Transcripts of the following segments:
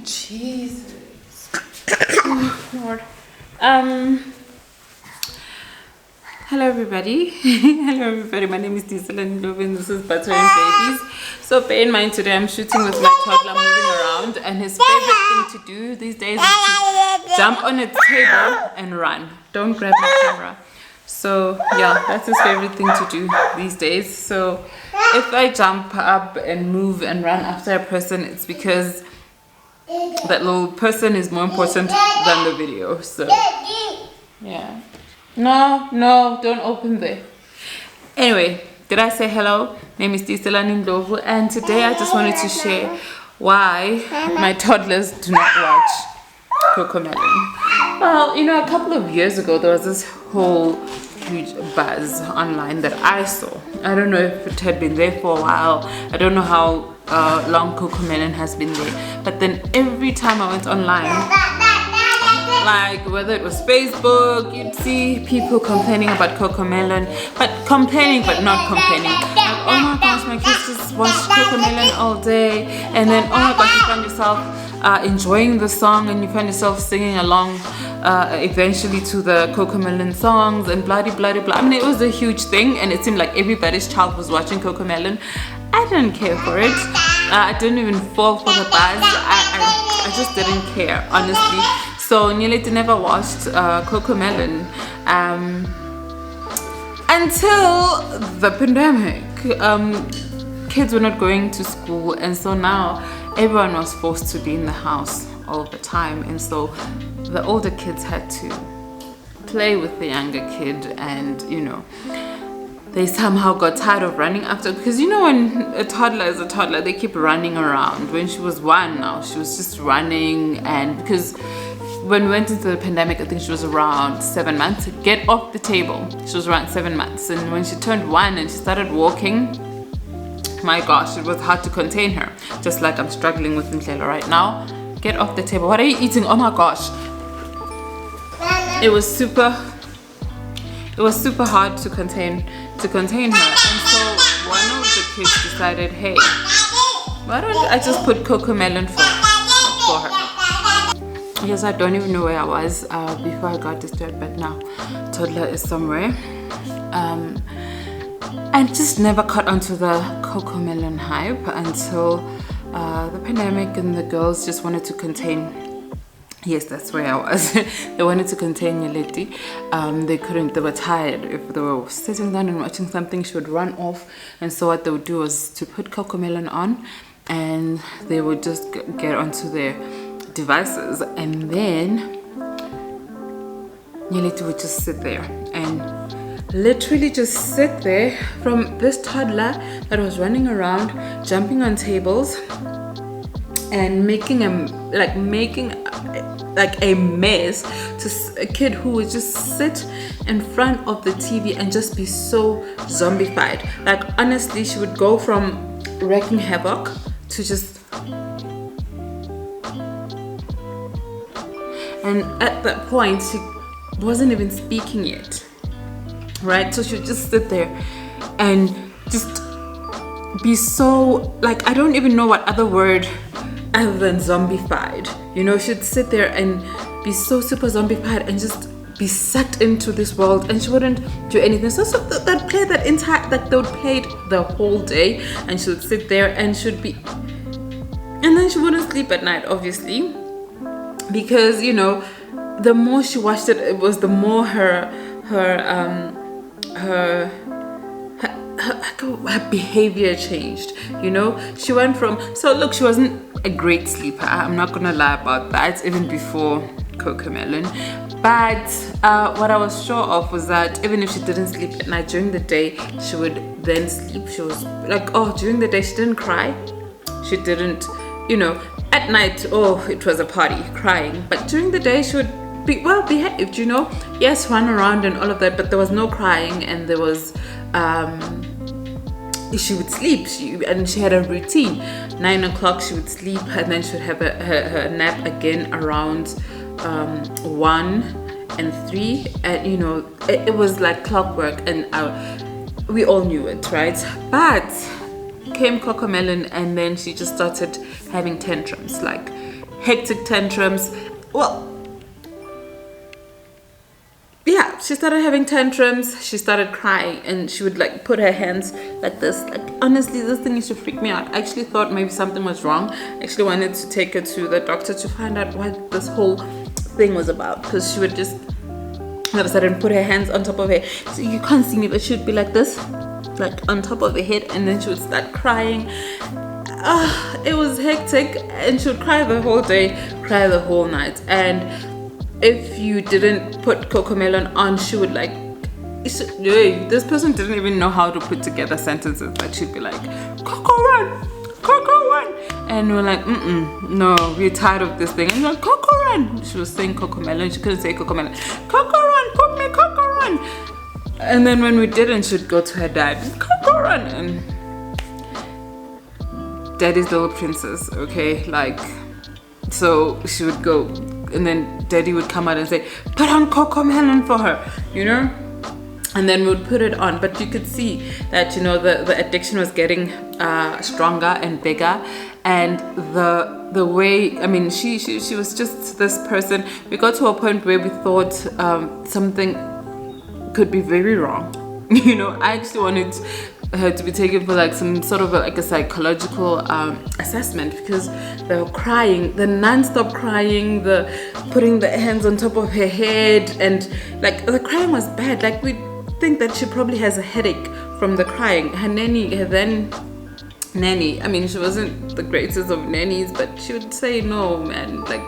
Jesus. Oh, Lord. Hello everybody. Hello everybody. My name is Diesel and this is Butter and Babies. So bear in mind today I'm shooting with my toddler moving around, and his favorite thing to do these days is to jump on a table and run. Don't grab my camera. So yeah, that's his favorite thing to do these days. So if I jump up and move and run after a person, it's because that little person is more important than the video. So yeah. No, don't open there. Anyway, did I say hello? Name is Tiselani Ndlovu, and today I just wanted to share why my toddlers do not watch cocomelon. Well, you know, a couple of years ago there was this whole huge buzz online that I saw. I don't know if it had been there for a while. I don't know how long cocomelon has been there, but then every time I went online, like whether it was Facebook, you'd see people complaining about cocomelon, but complaining but not complaining. Like, oh my gosh, my kids just watch cocomelon all day, and then oh my gosh, you find yourself enjoying the song, and you find yourself singing along eventually to the cocomelon songs and blah blah blah. I mean, it was a huge thing, and it seemed like everybody's child was watching cocomelon. I didn't care for it. I didn't even fall for the buzz. I just didn't care, honestly. So Nyeleti never watched cocomelon until the pandemic. Kids were not going to school, and so now everyone was forced to be in the house all the time, and so the older kids had to play with the younger kid, and you know, they somehow got tired of running after, because you know, when a toddler is a toddler, they keep running around. When she was 1 now, she was just running, and because when we went into the pandemic, I think she was around 7 months. Get off the table. She was around 7 months, and when she turned 1 and she started walking, my gosh, it was hard to contain her. Just like I'm struggling with Ndlela right now. Get off the table. What are you eating? Oh my gosh. It was super hard to contain her. And so one of the kids decided, hey, why don't I just put cocomelon for her? Yes, I don't even know where I was before I got disturbed, but now toddler is somewhere. And just never caught onto the cocomelon hype until the pandemic, and the girls just wanted to contain. Yes, that's where I was. They wanted to contain Nyeleti. They couldn't. They were tired. If they were sitting down and watching something, she would run off. And so what they would do was to put cocomelon on, and they would just get onto their devices, and then Nyeleti would just sit there and literally just sit there, from this toddler that was running around, jumping on tables and making a mess, to a kid who would just sit in front of the TV and just be so zombified. Like, honestly, she would go from wreaking havoc to just, and at that point she wasn't even speaking yet, right? So she would just sit there and just be so, like, I don't even know what other word other than zombified, you know. She'd sit there and be so super zombified and just be sucked into this world, and she wouldn't do anything. So they'd play that entire, like, they would play it the whole day, and she would sit there and should be, and then she wouldn't sleep at night, obviously, because, you know, the more she watched it, it was the more her behavior changed, you know. She went from, so look, she wasn't a great sleeper, I'm not gonna lie about that, even before cocomelon, but what I was sure of was that even if she didn't sleep at night, during the day she would then sleep. She was like, oh, during the day she didn't cry, she didn't, you know, at night, oh, it was a party, crying, but during the day she would be well behaved, you know. Yes, run around and all of that, but there was no crying, and there was she would sleep, and she had a routine. 9 o'clock she would sleep, and then she would have her nap again around 1 and 3, and you know, it was like clockwork, and we all knew it, right? But came cocomelon, and then she just started having tantrums, like hectic tantrums. Well, yeah, she started having tantrums. She started crying, and she would like put her hands like this. Like, honestly, this thing used to freak me out. I actually thought maybe something was wrong. I actually wanted to take her to the doctor to find out what this whole thing was about, because she would just all of a sudden put her hands on top of her. So you can't see me, but she would be like this, like on top of her head, and then she would start crying. It was hectic, and she would cry the whole day, cry the whole night. And if you didn't put cocomelon on, she would like, this person didn't even know how to put together sentences, but she'd be like, Coco run, Coco run. And we're like, no, we're tired of this thing. And we're like, Coco run. She was saying cocomelon, she couldn't say cocomelon. Coco run, put me Coco run. And then when we didn't, she'd go to her dad, Coco run. And daddy's little princess, okay, like, so she would go, and then daddy would come out and say, put on cocomelon for her, you know. And then we would put it on, but you could see that, you know, the addiction was getting stronger and bigger. And the way, I mean, she was just this person. We got to a point where we thought something could be very wrong. You know, I actually wanted her to be taken for like some sort of a psychological assessment, because they were crying, the non-stop crying, the putting the hands on top of her head, and like the crying was bad. Like, we think that she probably has a headache from the crying. Her nanny, I mean, she wasn't the greatest of nannies, but she would say, no man, like,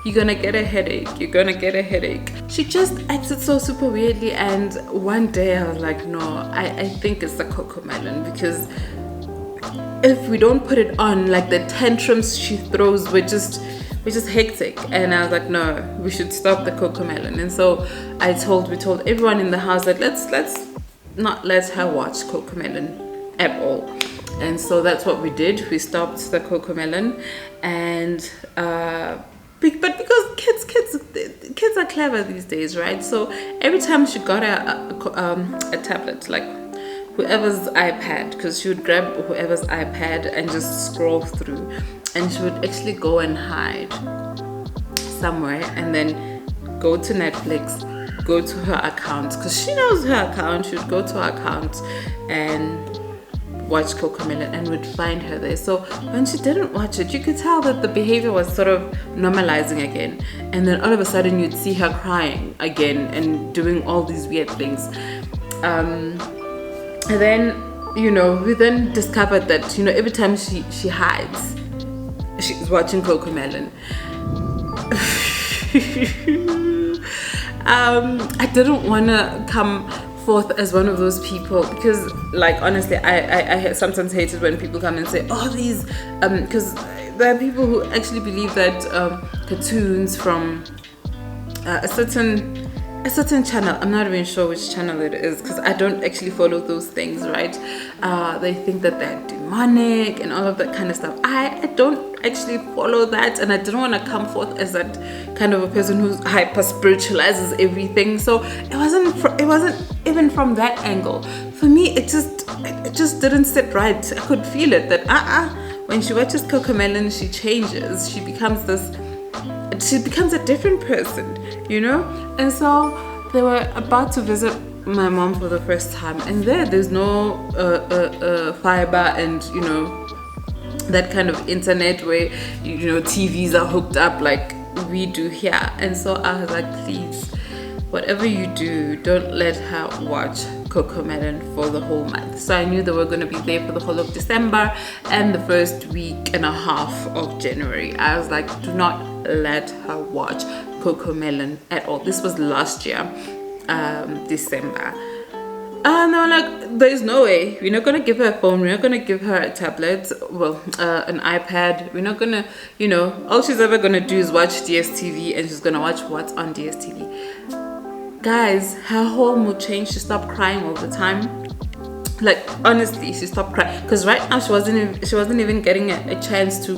you're gonna get a headache, you're gonna get a headache. She just acted so super weirdly, and one day I was like, no, I think it's the cocomelon, because if we don't put it on, like, the tantrums she throws were just hectic. And I was like, no, we should stop the cocomelon. And so we told everyone in the house that let's not let her watch cocomelon at all. And so that's what we did. We stopped the cocomelon. And but because kids are clever these days, right? So every time she got a tablet, like whoever's iPad, because she would grab whoever's iPad and just scroll through, and she would actually go and hide somewhere, and then go to Netflix, go to her account, because she knows her account. She would go to her account and watch cocomelon, and would find her there. So when she didn't watch it, you could tell that the behavior was sort of normalizing again, and then all of a sudden you'd see her crying again and doing all these weird things. And then, you know, we then discovered that, you know, every time she hides, she's watching cocomelon. I didn't want to come forth as one of those people, because, like, honestly, I sometimes hate it when people come and say, oh, these because there are people who actually believe that cartoons from a certain channel, I'm not even sure which channel it is, because I don't actually follow those things, right? They think that they're demonic and all of that kind of stuff. I don't actually follow that, and I didn't want to come forth as that kind of a person who hyper spiritualizes everything. So it wasn't even from that angle. For me, it just didn't sit right. I could feel it that when she watches cocomelon, she changes. She becomes a different person, you know. And so they were about to visit my mom for the first time, and there's no fiber and, you know, that kind of internet where, you know, TVs are hooked up like we do here. And so I was like, please, whatever you do, don't let her watch cocomelon for the whole month. So I knew they were going to be there for the whole of December and the first week and a half of January. I was like, do not let her watch cocomelon at all. This was last year, December. And they were like, there's no way. We're not going to give her a phone. We're not going to give her a tablet. Well, an iPad. We're not going to, you know, all she's ever going to do is watch DSTV, and she's going to watch what's on DSTV. Guys, her whole mood changed. She stopped crying all the time. Like, honestly, she stopped crying, because right now she wasn't even getting a chance to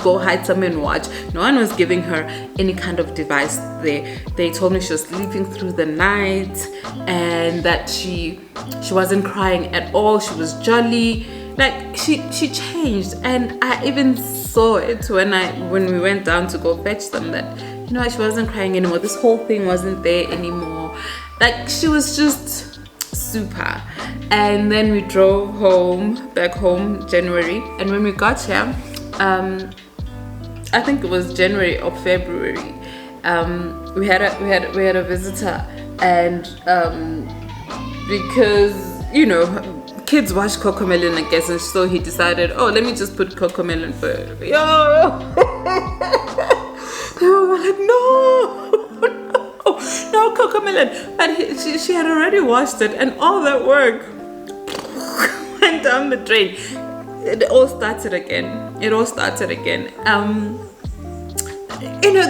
go hide somewhere and watch. No one was giving her any kind of device there. They told me she was sleeping through the night, and that she wasn't crying at all. She was jolly. Like, she changed. And I even saw it when we went down to go fetch them, that she wasn't crying anymore. This whole thing wasn't there anymore. Like, she was just super. And then we drove back home January, and when we got here, I think it was January or February, we had a visitor, and because kids watch cocomelon, I guess, and so he decided, oh, let me just put cocomelon for they were like, no cocomelon, but she had already watched it, and all that work went down the drain. It all started again.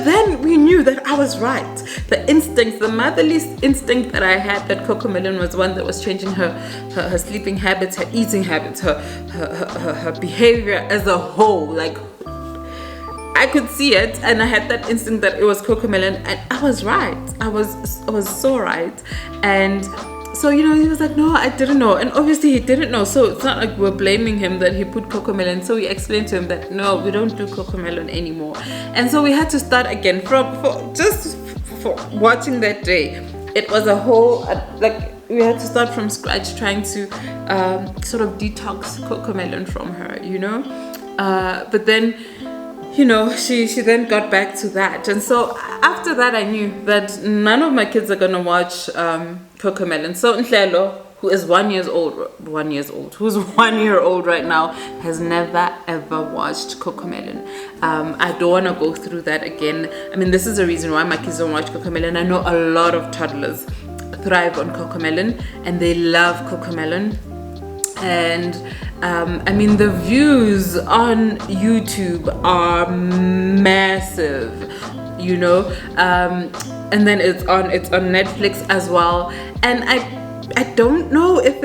Then we knew that I was right. The instincts, the motherly instinct that I had, that cocomelon was one that was changing her sleeping habits, her eating habits, her behavior as a whole. Like, I could see it, and I had that instinct that it was cocomelon, and I was right. I was so right. And so, he was like, no, I didn't know. And obviously he didn't know. So it's not like we're blaming him that he put cocomelon. So we explained to him that, no, we don't do cocomelon anymore. And so we had to start again for watching that day. It was a whole, we had to start from scratch, trying to sort of detox cocomelon from her, But then, she then got back to that. And so after that, I knew that none of my kids are going to watch cocomelon. So Nhlelo, who is 1 year old right now, has never ever watched cocomelon. I don't want to go through that again. I mean, this is the reason why my kids don't watch cocomelon. I know a lot of toddlers thrive on cocomelon, and they love cocomelon. And I mean, the views on YouTube are massive, and then it's on Netflix as well. And I don't know if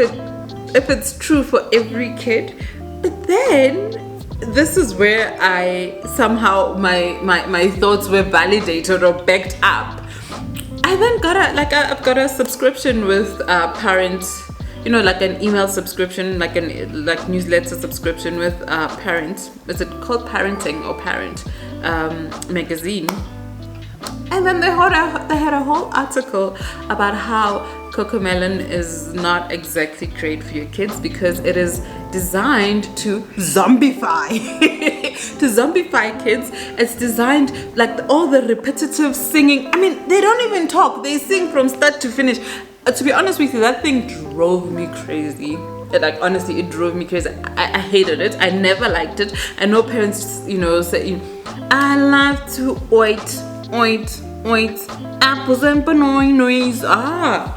it's true for every kid, but then this is where I somehow my thoughts were validated or backed up. I then I've got a subscription with Parent. Like an email subscription, like newsletter subscription with Parent. Is it called Parenting or Parent magazine? And then they had a whole article about how cocomelon is not exactly great for your kids because it is designed to zombify kids. It's designed, like, all the repetitive singing. I mean, they don't even talk. They sing from start to finish. To be honest with you, that thing drove me crazy. Honestly, it drove me crazy. I hated it. I never liked it. I know parents, say, I love to oit apples and bananas. I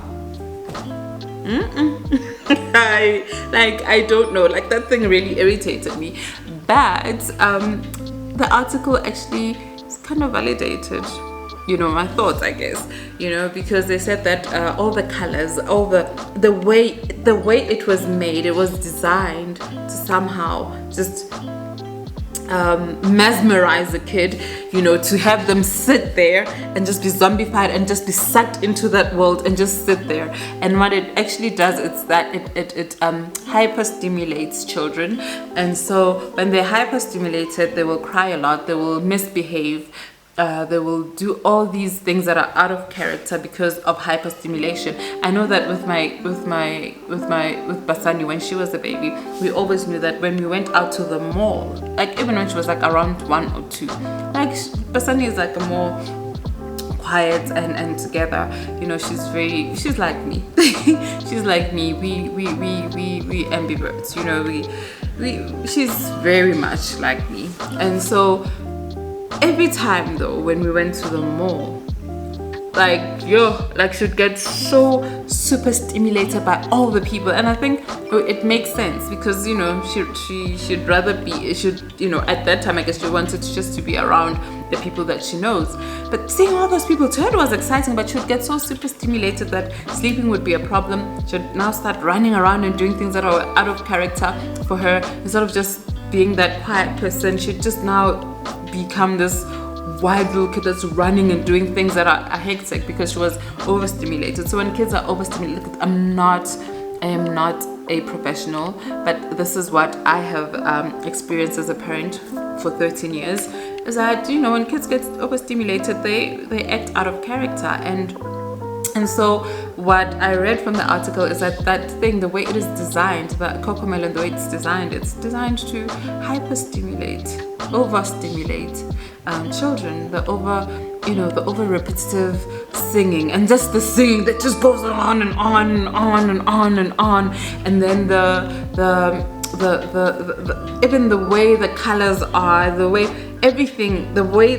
don't know. Like, that thing really irritated me. But the article actually kind of validated my thoughts, I guess, because they said that all the colors, all the way it was made, it was designed to somehow just mesmerize a kid, to have them sit there and just be zombified and just be sucked into that world and just sit there. And what it actually does is that it hyper stimulates children, and so when they're hyper stimulated, they will cry a lot, they will misbehave. They will do all these things that are out of character because of hyperstimulation. I know that with Basani, when she was a baby, we always knew that when we went out to the mall, like even when she was like around 1 or 2, like Basani is like a more quiet and together. She's like me. She's like me. We ambiverts. She's very much like me, and so. Every time though, when we went to the mall, she'd get so super stimulated by all the people, and I think it makes sense because she'd rather be at that time, I guess she wanted just to be around the people that she knows. But seeing all those people, to her it was exciting, but she'd get so super stimulated that sleeping would be a problem. She'd now start running around and doing things that are out of character for her. Instead of just being that quiet person, she'd just now become this wild little kid that's running and doing things that are hectic because she was overstimulated. So when kids are overstimulated, I am not a professional, but this is what I have experienced as a parent for 13 years, is that, you know, when kids get overstimulated, they act out of character. And so what I read from the article is that thing, the way it is designed, the cocomelon, the way it's designed to hyperstimulate, overstimulate children, the over repetitive singing, and just the singing that just goes on and on and on and on and on, and then the even the way the colors are, the way everything, the way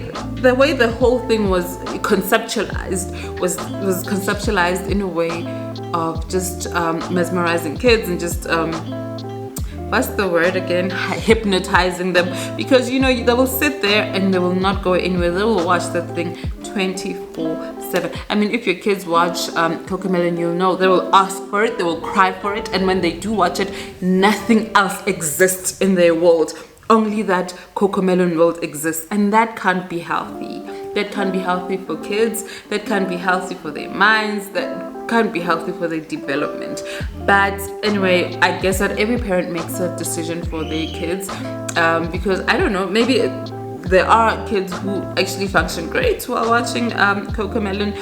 the whole thing was conceptualized was conceptualized in a way of just mesmerizing kids and just what's the word again, hypnotizing them, because, you know, they will sit there and they will not go anywhere. They will watch that thing 24/7. I mean, if your kids watch cocomelon, you'll know they will ask for it, they will cry for it, and when they do watch it, nothing else exists in their world. Only that cocomelon world exists, and that can't be healthy. That can't be healthy for kids. That can't be healthy for their minds. That can't be healthy for their development. But anyway, I guess that every parent makes a decision for their kids, because I don't know, maybe there are kids who actually function great while watching cocomelon,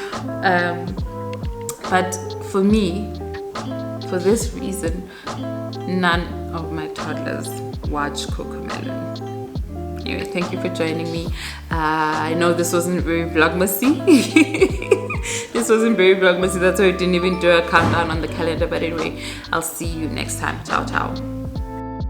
but for me, for this reason, none of my toddlers watch cocomelon. Anyway, thank you for joining me. I know this wasn't very vlogmasy. This wasn't very vlogmasy. That's why I didn't even do a countdown on the calendar. But anyway, I'll see you next time. Ciao, ciao.